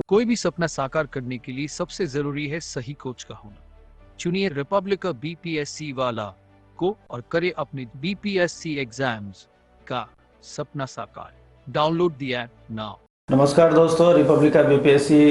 कोई भी सपना साकार करने के लिए सबसे जरूरी है सही कोच का होना। चुनिए रिपब्लिका बीपीएससी वाला को और करे अपने बीपीएससी एग्जाम्स का सपना साकार। Download the app now. नमस्कार दोस्तों, रिपब्लिका बीपीएससी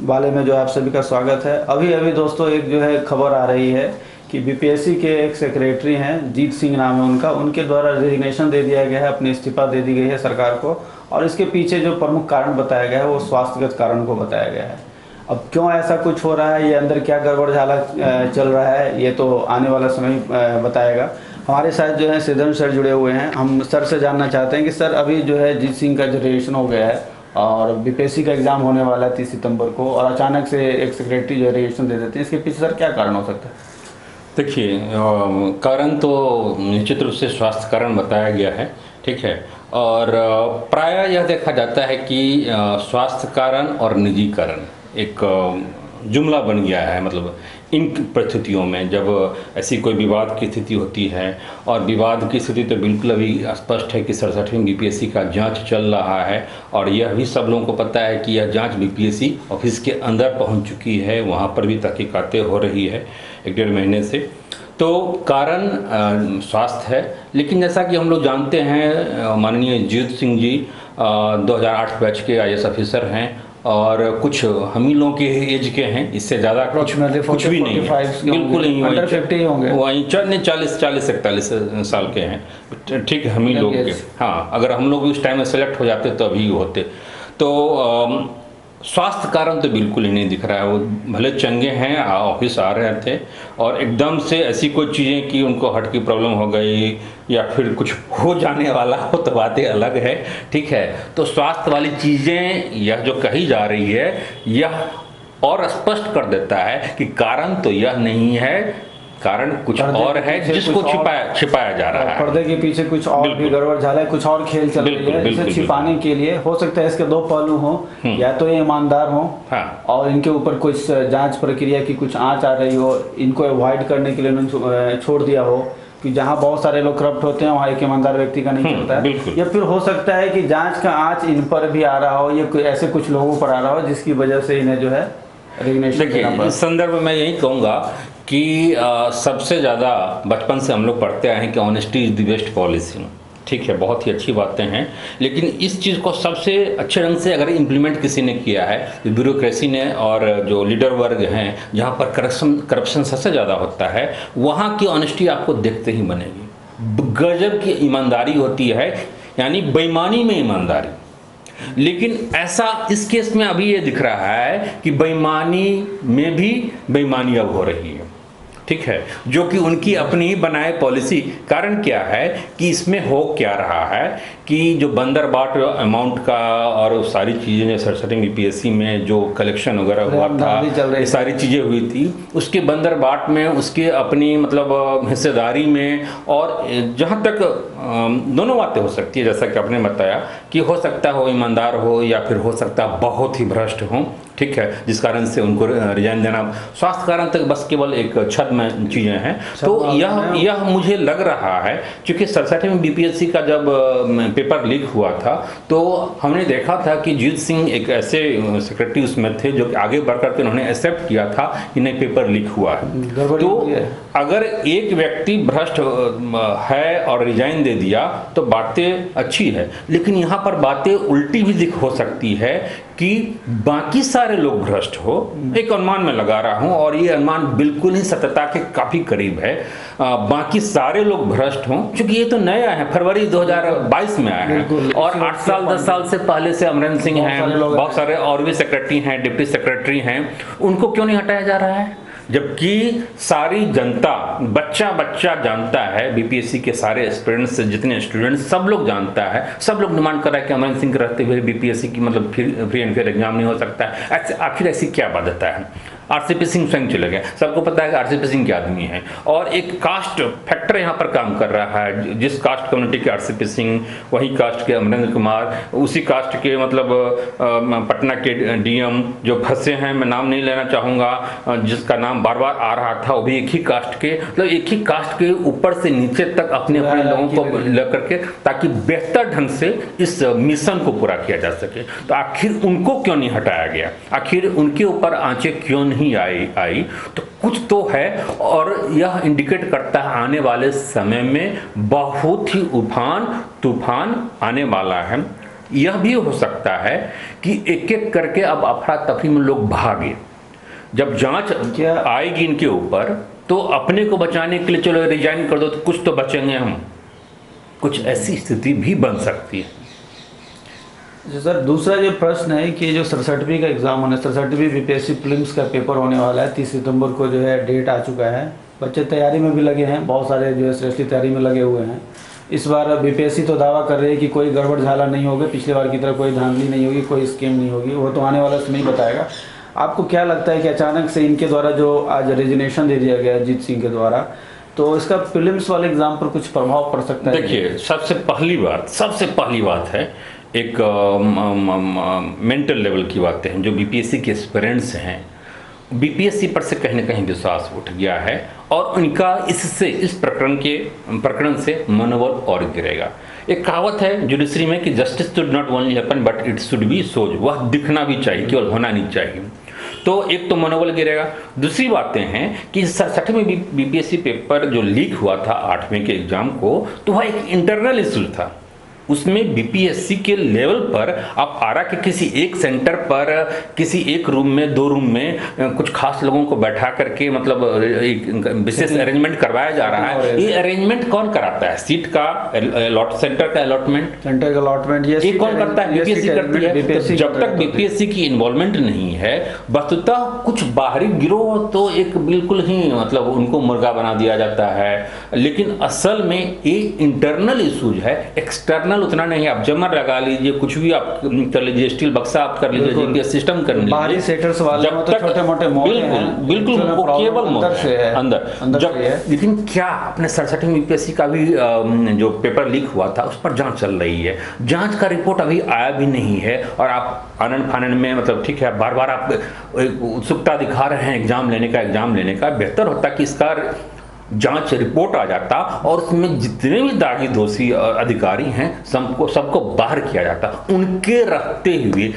वाले में जो आप सभी का स्वागत है। अभी अभी दोस्तों एक जो है खबर आ रही है कि बीपीएससी के एक सेक्रेटरी हैं, जीत सिंह नाम है उनका, उनके द्वारा रेजिग्नेशन दे दिया गया है, अपनी इस्तीफा दे दी गई है सरकार को। और इसके पीछे जो प्रमुख कारण बताया गया है वो स्वास्थ्यगत कारण को बताया गया है। अब क्यों ऐसा कुछ हो रहा है, ये अंदर क्या गड़बड़ झाला चल रहा है, ये तो आने वाला समय बताएगा। हमारे साथ जो है सिद्धन सर जुड़े हुए हैं। हम सर से जानना चाहते हैं कि सर अभी जो है जीत सिंह का जो रजिस्ट्रेशन हो गया है और बीपीएससी का एग्ज़ाम होने वाला है 30 सितंबर को, और अचानक से एक सेक्रेटरी जो रजिस्ट्रेशन दे देते हैं, इसके पीछे सर क्या कारण हो सकता है? देखिए, कारण तो निश्चित रूप से स्वास्थ्य कारण बताया गया है, ठीक है। और प्रायः यह देखा जाता है कि स्वास्थ्य कारण और निजी कारण एक जुमला बन गया है। मतलब इन परिस्थितियों में जब ऐसी कोई विवाद की स्थिति होती है, और विवाद की स्थिति तो बिल्कुल अभी स्पष्ट है कि 67वीं बीपीएससी का जांच चल रहा है, और यह भी सब लोगों को पता है कि यह जांच बीपीएससी ऑफिस के अंदर पहुंच चुकी है, वहां पर भी तहकीकातें हो रही है 1-1.5 महीने से। तो कारण स्वास्थ्य है। लेकिन जैसा कि हम लोग जानते हैं, माननीय जीत सिंह जी 2008 बैच के आईएएस ऑफिसर हैं, और कुछ हम ही लोगों के एज के हैं, इससे ज़्यादा कुछ भी नहीं है, बिल्कुल नहीं। अंडर 50 होंगे, वहीं 40-41 साल के हैं, ठीक है, हम ही लोग के। हाँ, अगर हम लोग उस टाइम में सेलेक्ट हो जाते तो अभी होते। तो स्वास्थ्य कारण तो बिल्कुल ही नहीं दिख रहा है। वो भले चंगे हैं, ऑफिस आ रहे थे, और एकदम से ऐसी कोई चीज़ें कि उनको हार्ट की प्रॉब्लम हो गई या फिर कुछ हो जाने वाला हो तो बातें अलग है, ठीक है। तो स्वास्थ्य वाली चीज़ें यह जो कही जा रही है, यह और स्पष्ट कर देता है कि कारण तो यह नहीं है, कारण कुछ और है जिसको छिपाया जा रहा है। पर्दे के पीछे कुछ और भी गड़बड़ झाला है, कुछ और खेल चल रही है, इसे छिपाने के लिए। हो सकता है इसके दो पहलू हों, या तो ये ईमानदार हों, हाँ, और इनके ऊपर कुछ जांच प्रक्रिया की कुछ आंच आ रही हो, इनको अवॉइड करने के लिए उन्होंने छोड़ दिया हो कि जहाँ बहुत सारे लोग करप्ट होते हैं वहाँ एक ईमानदार व्यक्ति का नहीं चलता है। या फिर हो सकता है कि जांच का आंच इन पर भी आ रहा हो, या ऐसे कुछ लोगों पर आ रहा हो जिसकी वजह से इन्हें जो है देखिए, इस संदर्भ में मैं यही कहूँगा कि सबसे ज़्यादा बचपन से हम लोग पढ़ते आए हैं कि honesty is the best policy, ठीक है, बहुत ही अच्छी बातें हैं। लेकिन इस चीज़ को सबसे अच्छे ढंग से अगर इम्प्लीमेंट किसी ने किया है, ब्यूरोक्रेसी ने, और जो लीडर वर्ग हैं, जहाँ पर करप्शन सबसे ज़्यादा होता है, वहाँ की ऑनेस्टी आपको देखते ही बनेगी। गजब की ईमानदारी होती है, यानी बेईमानी में ईमानदारी। लेकिन ऐसा इस केस में अभी ये दिख रहा है कि बेईमानी में भी बेईमानी अब हो रही है, ठीक है, जो कि उनकी अपनी ही बनाए पॉलिसी। कारण क्या है कि इसमें हो क्या रहा है कि जो बंदरबाट अमाउंट का और सारी चीज़ें 67वीं बीपीएससी में जो कलेक्शन वगैरह हुआ था, ये सारी चीज़ें हुई थी, उसके बंदरबाट में, उसके अपनी मतलब हिस्सेदारी में, और जहाँ तक दोनों बातें हो सकती है, जैसा कि आपने बताया कि हो सकता हो ईमानदार हो, या फिर हो सकता बहुत ही भ्रष्ट हो, ठीक है, जिस कारण से उनको रिजाइन देना। स्वास्थ्य कारण तक बस केवल एक छद में चीज़ें हैं। तो यह मुझे लग रहा है, क्योंकि 67वीं बीपीएससी का जब पेपर लीक हुआ था तो हमने देखा था कि जीत सिंह एक ऐसे सेक्रेटरी उसमें थे जो आगे बढ़ करके उन्होंने एक्सेप्ट किया था कि नहीं, पेपर लीक हुआ है। तो अगर एक व्यक्ति भ्रष्ट है और रिजाइन दे दिया तो बातें अच्छी है, लेकिन यहाँ पर बातें उल्टी भी हो सकती है कि बाकी सारे लोग भ्रष्ट हो। एक अनुमान में लगा रहा हूं, और ये अनुमान बिल्कुल ही सत्यता के काफी करीब है। बाकी सारे लोग भ्रष्ट हों, क्योंकि ये तो नया है, फरवरी 2022 में आया है, और 8 साल 10 साल से पहले से अमरेंद्र सिंह हैं, बहुत सारे और भी सेक्रेटरी हैं, डिप्टी सेक्रेटरी हैं, उनको क्यों नहीं हटाया जा रहा है? जबकि सारी जनता, बच्चा बच्चा जानता है, बीपीएससी के सारे एस्पिरेंट्स, जितने स्टूडेंट्स, सब लोग जानता है, सब लोग डिमांड कर रहा है कि अमरेंद्र सिंह रहते हुए बीपीएससी की मतलब फ्री एंड फेयर एग्जाम नहीं हो सकता है। आखिर ऐसी क्या बाध्यता है? आरसीपी सिंह स्वयं चले गए, सबको पता है कि आरसीपी सिंह के आदमी हैं, और एक कास्ट फैक्टर यहाँ पर काम कर रहा है। जिस कास्ट कम्युनिटी के आरसीपी सिंह, वही कास्ट के अमरेंद्र कुमार, उसी कास्ट के मतलब पटना के डीएम जो फंसे हैं, मैं नाम नहीं लेना चाहूँगा, जिसका नाम बार बार आ रहा था, वो भी एक ही कास्ट के, मतलब एक ही कास्ट के ऊपर से नीचे तक अपने अपने लोगों को लेकर के, ताकि बेहतर ढंग से इस मिशन को पूरा किया जा सके। तो आखिर उनको क्यों नहीं हटाया गया, आखिर उनके ऊपर आंचें क्यों नहीं आई? तो कुछ तो है, और यह इंडिकेट करता है आने वाले समय में बहुत ही तूफान आने वाला है। यह भी हो सकता है कि एक एक करके अब अफरा तफरी में लोग भागे, जब जांच आएगी इनके ऊपर तो अपने को बचाने के लिए चलो रिजाइन कर दो तो कुछ तो बचेंगे हम, कुछ ऐसी स्थिति भी बन सकती है। सर, दूसरा जो प्रश्न है कि जो 67वीं का एग्ज़ाम होने, 67वीं बीपीएससी प्रीलिम्स का पेपर होने वाला है, 30 सितंबर को जो है डेट आ चुका है। बच्चे तैयारी में भी लगे हैं, बहुत सारे जो है सीरियसली तैयारी में लगे हुए हैं। इस बार बीपीएससी तो दावा कर रही है कि कोई गड़बड़ झाला नहीं होगी, पिछले बार की तरह कोई धांधली नहीं होगी, कोई स्कीम नहीं होगी, वो तो आने वाला समय ही बताएगा। आपको क्या लगता है कि अचानक से इनके द्वारा जो आज रेजिग्नेशन दे दिया गया जीत सिंह के द्वारा, तो इसका प्रीलिम्स वाले एग्जाम पर कुछ प्रभाव पड़ सकता है? देखिए, सबसे पहली बात है एक मेंटल लेवल की बातें हैं। जो बीपीएससी के एस्पिरेंट्स हैं, बीपीएससी पर से कहीं ना कहीं विश्वास उठ गया है, और उनका इस प्रकरण से मनोबल और गिरेगा। एक कहावत है जुडिशरी में कि justice should not only happen but it should be shown, वह दिखना भी चाहिए, केवल होना नहीं चाहिए। तो एक तो मनोबल गिरेगा। दूसरी बातें हैं कि 67वें बीपीएससी पेपर जो लीक हुआ था 8वें के एग्जाम को, तो वह एक इंटरनल इशू था। उसमें बीपीएससी के लेवल पर आप आरा के किसी एक सेंटर पर किसी एक रूम में 2 रूम में कुछ खास लोगों को बैठा करके मतलब एक विशेष अरेंजमेंट करवाया जा रहा है। ये अरेंजमेंट कौन कराता है? सीट का सेंटर का अलॉटमेंट ये कौन करता है? बीपीएससी करती है। तो जब तक बीपीएससी की इन्वॉल्वमेंट नहीं है, वस्तुतः कुछ बाहरी गिरोह तो एक बिल्कुल ही मतलब उनको मुर्गा बना दिया जाता है, लेकिन असल में ये इंटरनल इशूज है, एक्सटर्नल उतना नहीं है। आप जमर लगा लीजिए, कुछ भी आप कर लीजिए, स्टील बक्सा आप कर लीजिए, जीपीएस सिस्टम कर लीजिए, बाहरी सेटर्स वाले जब तक छोटे-मोटे बिल्कुल केवल अंदर लेकिन क्या अपने 67वीं बीपीएससी का भी जो पेपर लीक हुआ था उस पर जांच चल रही है। जांच का रिपोर्ट अभी आया भी नहीं है, और आप आनंद फानन में मतलब ठीक है बार बार आप उत्सुकता दिखा रहे हैं एग्जाम लेने का। बेहतर होता कि इसका जांच रिपोर्ट आ जाता और उसमें जितने भी दागी दोषी अधिकारी हैं सबको बाहर किया जाता। उनके रखते हुए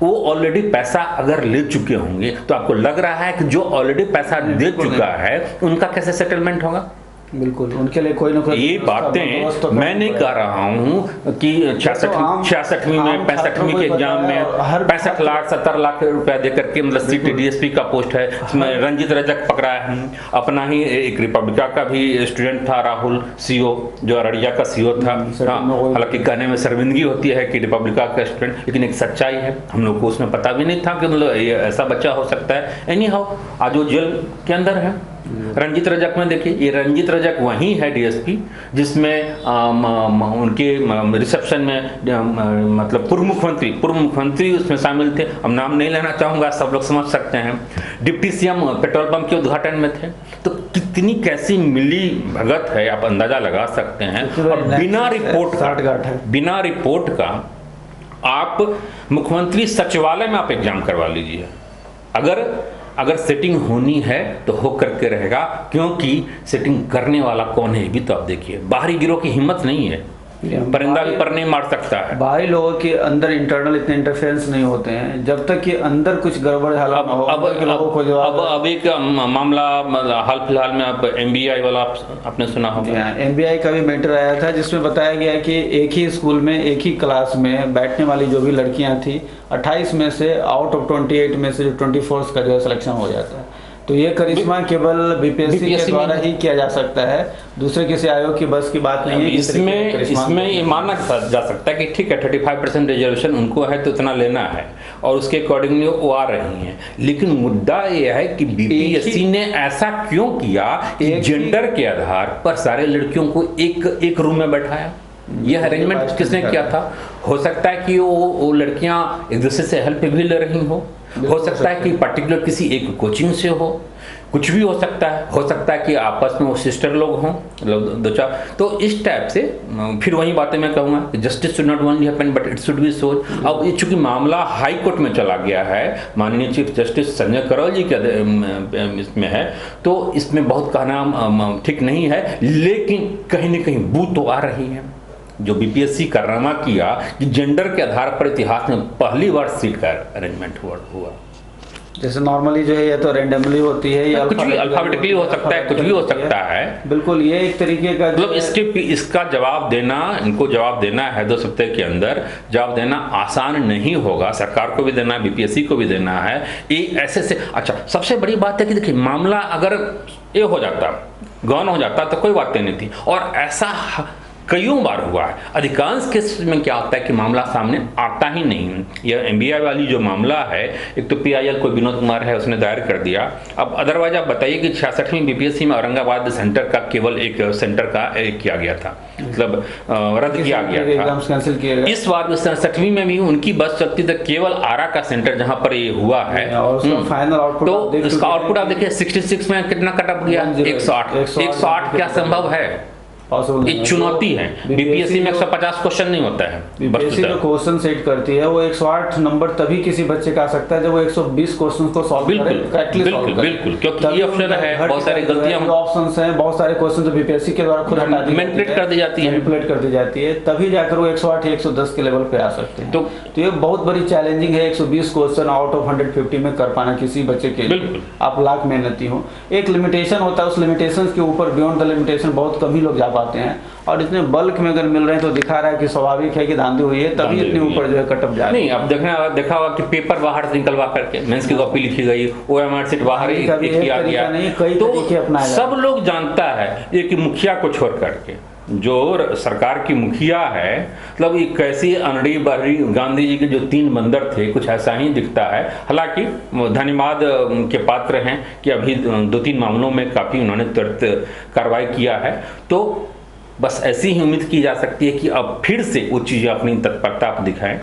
वो ऑलरेडी पैसा अगर ले चुके होंगे, तो आपको लग रहा है कि जो ऑलरेडी पैसा दे चुका है उनका कैसे सेटलमेंट होगा? बिल्कुल, उनके लिए कोई ना कोई ये बातें मैं नहीं कह रहा हूँ कि 66वीं में 65वीं के एग्जाम में 65 लाख 70 लाख रुपया देकर के मतलब सीट डीएसपी का पोस्ट है, इसमें रंजित रजक पकड़ा है, अपना ही एक रिपब्लिका का भी स्टूडेंट था राहुल सीओ, जो अररिया का सीओ था। हालांकि कहने में शर्मिंदगी होती है कि रिपब्लिका का स्टूडेंट, लेकिन एक सच्चाई है, हम लोग को उसमें पता भी नहीं था कि मतलब ये ऐसा बच्चा हो सकता है। एनी हाउ आज वो जेल के अंदर है। रंजित रजक में देखिए, ये रंजित रजक वही है डीएसपी जिसमें उनके रिसेप्शन में मतलब पूर्व मुख्यमंत्री उसमें शामिल थे। अब नाम नहीं लेना चाहूँगा, सब लोग समझ सकते हैं। डिप्टी सीएम पेट्रोल पंप के उद्घाटन में थे। तो कितनी कैसी मिली भगत है, आप अंदाजा लगा सकते हैं। और बिना रिपोर्ट का आप मुख्यमंत्री सचिवालय में आप एग्जाम करवा लीजिए। अगर सेटिंग होनी है तो हो करके रहेगा, क्योंकि सेटिंग करने वाला कौन है भी तो आप देखिए। बाहरी गिरोह की हिम्मत नहीं है, परिंदा भी पर नहीं मार सकता है। बाहरी लोगों के अंदर इंटरनल इतने इंटरफेरेंस नहीं होते हैं जब तक कि अंदर कुछ गड़बड़ हालात ना हो। अब एक मामला हाल फिलहाल में आप एमबीआई वाला आपने सुना होगा। एमबीआई का भी मैटर आया था जिसमें बताया गया कि एक ही स्कूल में एक ही क्लास में बैठने वाली जो भी लड़कियां थी, 28 में से आउट ऑफ 28 में से जो 24 का जो है सिलेक्शन हो जाता है। तो ये करिश्मा केवल बीपीएससी के द्वारा ही किया जा सकता है, दूसरे किसी आयोग की बस की बात नहीं है। इसमें ये माना जा सकता है कि ठीक है 35% रिजर्वेशन उनको है तो इतना लेना है, और उसके अकॉर्डिंगली वो आ रही हैं। लेकिन मुद्दा ये है कि बीपीएससी ने ऐसा क्यों किया कि जेंडर के आधार पर सारे लड़कियों को एक रूम में बैठाया। यह अरेंजमेंट किसने किया था? हो सकता है कि वो लड़कियां एक दूसरे से हेल्प भी ले रही हो सकता है कि पर्टिकुलर किसी एक कोचिंग से हो, कुछ भी हो सकता है कि आपस में वो सिस्टर लोग हों, दो चार। तो इस टाइप से फिर वही बातें मैं कहूँगा कि justice should not only happen but it should be so. अब ये चूंकि मामला हाई कोर्ट में चला गया है, माननीय चीफ जस्टिस संजय करोल जी के इसमें है, तो इसमें बहुत कहना ठीक नहीं है, लेकिन कहीं ना कहीं बू तो आ रही है। जो बीपीएससी कारनामा किया कि जेंडर के आधार पर इतिहास में पहली बार सीट का अरेंजमेंट हुआ। जैसे नॉर्मली जो है ये तो रेंडमली होती है, या कुछ भी अल्फाबेटिकली हो सकता है, कुछ भी हो सकता है। बिल्कुल, ये एक तरीके का मतलब इसका जवाब देना, इनको जवाब देना है 2 सप्ताह के अंदर, जवाब देना आसान नहीं होगा। सरकार को भी देना है, बीपीएससी को भी देना है। ये ऐसे से अच्छा, सबसे बड़ी बात है कि देखिए, मामला अगर ये हो जाता, गौन हो जाता तो कोई बात नहीं थी, और ऐसा कईयों बार हुआ है। अधिकांश केस में क्या होता है कि मामला सामने आता ही नहीं। यह एमबीआई वाली जो मामला है, एक तो पीआईएल कोई विनोद कुमार है, उसने दायर कर दिया। अब अदरवाइज आप बताइए कि 66वीं बीपीएससी में औरंगाबाद सेंटर का केवल एक सेंटर का किया गया था, मतलब रद्द किया गया था। इस बार 67वीं में भी उनकी बस चलती तो केवल आरा का सेंटर जहाँ पर ये हुआ है, तो इसका आउटपुट आप देखिए 66 में कितना कटअप गया, 108 क्या संभव है? एक चुनौती है। बीपीएससी में 150 क्वेश्चन नहीं होता है। बीपीएससी जो क्वेश्चन सेट करती है वो 108 नंबर तभी किसी बच्चे का आ सकता है जब वो 120 क्वेश्चन को सॉल्व करे, बिल्कुल, क्योंकि ये ऑप्शन है, बहुत सारी गलतियां, ऑप्शंस हैं, बहुत सारे क्वेश्चन जो बीपीएससी के द्वारा खुद मैनिपुलेट कर दी जाती है, तभी जाकर वो 108 110 के लेवल पे आ सकते हैं। तो ये बहुत बड़ी चैलेंजिंग है 120 क्वेश्चन आउट ऑफ 150 में कर पाना किसी बच्चे के लिए। आप लाख मेहनती हो, एक लिमिटेशन होता है, उस लिमिटेशन के ऊपर बियॉन्ड द लिमिटेशन बहुत कम ही लोग जा पाते हैं, और इतने बल्क में अगर मिल रहे हैं तो दिखा रहा है कि स्वाभाविक है कि धांधली हुई है, तभी इतने ऊपर जो है कटअप जा रही है। नहीं, अब देखा होगा कि पेपर बाहर से निकलवा करके मेंस की कॉपी लिखी गई, ओएमआर सीट बाहर किया गया, तो सब लोग जानता है कि मुखिया को छोड़ करके जो सरकार की मुखिया है, मतलब एक कैसी अनड़ी बहरी गांधी जी के जो 3 बंदर थे, कुछ ऐसा ही दिखता है। हालांकि धन्यवाद के पात्र हैं कि अभी 2-3 मामलों में काफ़ी उन्होंने तुरंत कार्रवाई किया है। तो बस ऐसी ही उम्मीद की जा सकती है कि अब फिर से वो चीज़ें अपनी तत्परता आप दिखाएं।